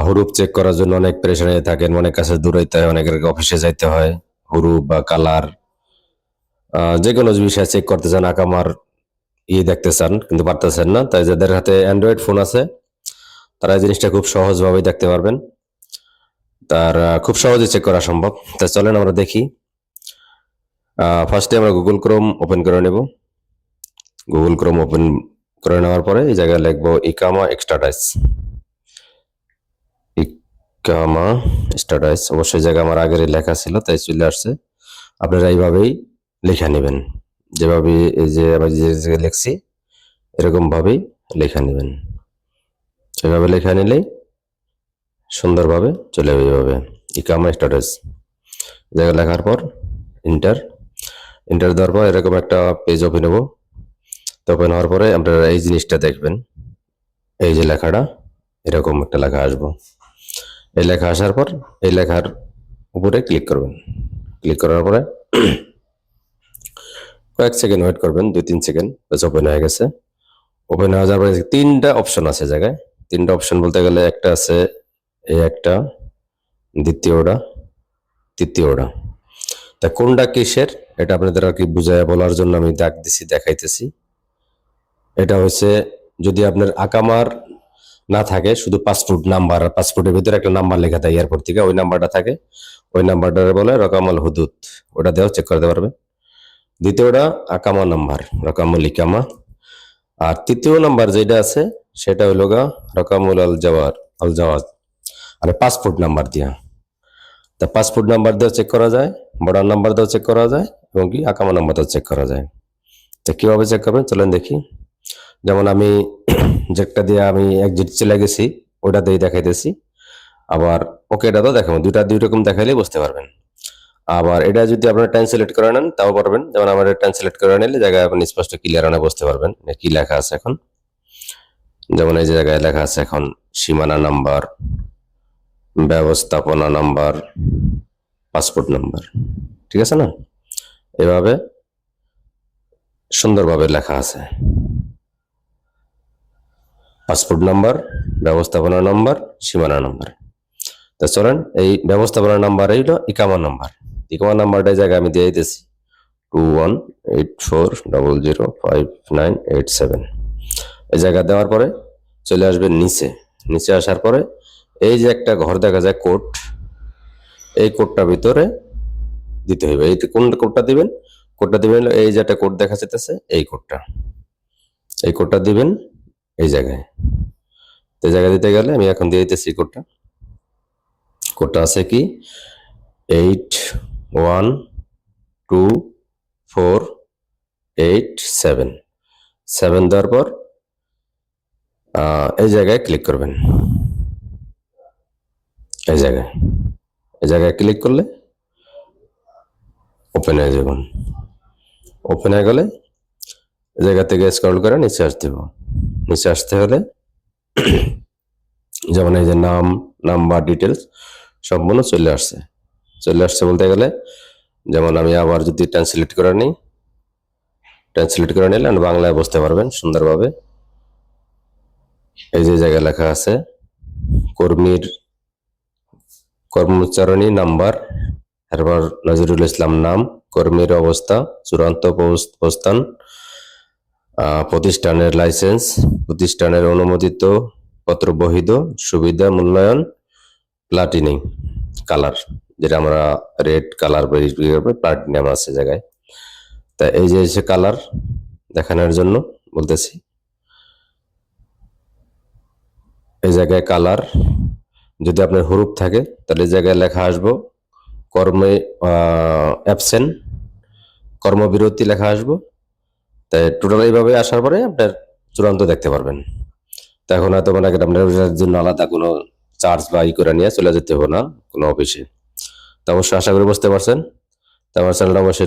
হুরুপ check করার জন্য অনেক প্রেশারে থাকেন, অনেক কাছে দূরাইতে হয়, অনেকের অফিসে যাইতে হয়, হুরুপ বা কালার যে কোনো বিষয় চেক করতে চান, আকামার দেখতে চান কিন্তু পারতেছেন না, তাই যাদের হাতে অ্যান্ড্রয়েড ফোন আছে তারা এই জিনিসটা খুব সহজভাবেই দেখতে পারবেন। তার খুব সহজে চেক করা সম্ভব। তাই চলেন আমরা দেখি। ফার্স্টে আমরা গুগল ক্রোম ওপেন করে নেব। গুগল ক্রোম ওপেন করে নেওয়ার পরে এই জায়গায় লিখবো ইকামা এক্সট্রাডাইস। ইকামা স্ট্যাটাস, অবশ্যই জায়গা আমার আগের লেখা ছিল তাই চলে আসছে। আপনারা এইভাবেই লেখা নেবেন, যেভাবে এই যে আমি যে জায়গায় লিখছি এরকম ভাবেই লেখা নেবেন। এভাবে লেখা নিলেই সুন্দরভাবে চলে যাবে। এইভাবে ইকামা স্ট্যাটাস জায়গা লেখার পর ইন্টার দেওয়ার পর এরকম একটা পেজ ওপেন হবো। তো ওপেন হওয়ার পরে আপনারা এই জিনিসটা দেখবেন, এই যে লেখাটা এরকম একটা লেখা আসবো। এই লেখা আসার পর এই লেখার উপরে ক্লিক করবেন। ক্লিক করার পরে কয়েক সেকেন্ড ওয়েট করবেন, 2-3 সেকেন্ড, বাস ওপেন হয়ে গেছে। ওপেন হয়ে যাওয়ার পরে 3টা অপশন আছে জায়গায়। 3টা অপশন বলতে গেলে একটা আছে এই একটা, দ্বিতীয়টা, তৃতীয়টা। তা কোনটা কিসের এটা আপনাদের আর কি বুঝায় বলার জন্য আমি দাগ দিছি, দেখাইতেছি। এটা হচ্ছে যদি আপনার আকামার না থাকে, শুধু পাসপোর্ট নাম্বার, পাসপোর্টের ভিতরে একটা নাম্বার লেখা থাকে এয়ারপোর্ট থেকে, ওই নাম্বারটা থাকে, ওই নাম্বারটা বলে রকামাল হুদুদ, ওটা দেওয়া চেক করতে পারবে। দ্বিতীয়টা আকামা নাম্বার, রকামুল ইকামা। আর তৃতীয় নাম্বার যেটা আছে সেটা হইল গা রকামুল আল জাওয়াজ, মানে পাসপোর্ট নাম্বার দিয়া। তা পাসপোর্ট নাম্বার দিয়েও চেক করা যায়, বর্ডার নাম্বার দিয়েও চেক করা যায়, এবং কি আকামা নাম্বার দিয়েও চেক করা যায়। তো কিভাবে চেক করবেন চলেন দেখি। যেমন আমি যেটা দিয়ে আমি এক্সিট চলে গেছি ওটা দিয়ে দেখাইতেছি, আবার ওকেটা তো দেখাবো, দুই রকম দেখাইলে বুঝতে পারবেন। আবার এটা যদি আপনারা ট্রান্সলেট করে নেন তাও পারবেন, যেমন আমার ট্রান্সলেট করে নিলে জায়গায় আপনি স্পষ্ট ক্লিয়ার আনে বুঝতে পারবেন কি লেখা আছে এখন। যেমন এই যে জায়গায় লেখা আছে এখন সীমানা নাম্বার, ব্যবস্থাপনা নাম্বার, পাসপোর্ট নাম্বার, ঠিক আছে না? এভাবে সুন্দরভাবে লেখা আছে পাসপোর্ট নাম্বার, ব্যবস্থাপনা নাম্বার, সীমানা নাম্বার। তা চলেন এই ব্যবস্থাপনা নাম্বার এইটা ইকামা নাম্বার। ইকামা নাম্বারটা জায়গায় আমি দিয়ে দিতেছি 2184005987। এই জায়গা দেওয়ার পরে চলে আসবেন নিচে। নিচে আসার পরে এই যে একটা ঘর দেখা যায় কোড, এই কোডটার ভিতরে দিতে হবে। এই কোন কোডটা দিবেন? কোডটা দিবেন এই যে একটা কোড দেখা যেতেছে, এই কোডটা, এই কোডটা দিবেন এই জায়গায়। এই জায়গায় দিতে গেলে আমি এখন দিয়ে দিতেছি কোডটা। কোডটা আছে কি 812487। 7 দেওয়ার পর এই জায়গায় ক্লিক করবেন। এই জায়গায় ক্লিক করলে ওপেন হয়ে যাবেন। ওপেন হয়ে গেলে এই জায়গা থেকে স্ক্রল করে নিচে আসতে হবে। নিচে আসতে হলে যেমন এই যে নাম, নাম্বার, ডিটেলস সম্পূর্ণ চলে আসছে। চলে আসছে বলতে গেলে যেমন আমি আবার যদি ট্রান্সলেট করে নিই, ট্রান্সলেট করে নিলে বাংলায় বুঝতে পারবেন সুন্দরভাবে। এই যে জায়গায় লেখা আছে কর্মচারণী নাম্বার, এরপর নজরুল ইসলাম নাম, কর্মীর অবস্থা, চূড়ান্ত প্রস্থান, প্রতিষ্ঠানের লাইসেন্স, প্রতিষ্ঠানের অনুমোদিত পত্র বহিদ, সুবিধা মূল্যায়ন, প্লাটিনিং কালার, যেটা আমরা রেড কালার প্লাটিনাম আছে জায়গায়। তা এই যে কালার দেখানোর জন্য বলতেছি, এই জায়গায় কালার যদি আপনার হুরুপ থাকে তাহলে এই জায়গায় লেখা আসবো কর্মে অ্যাবসেন্ট, কর্মবিরতি লেখা আসবো। তাই টোটাল এইভাবে আসার পরে আপনার চূড়ান্ত দেখতে পারবেন। তো এখন হয়তো মানে আপনার জন্য আলাদা কোনো চার্জ বা করে নিয়ে চলে যেতে হবে না কোনো অফিসে। তো অবশ্যই আশা করি বুঝতে পারছেন। তো আমার চ্যানেলটা অবশ্যই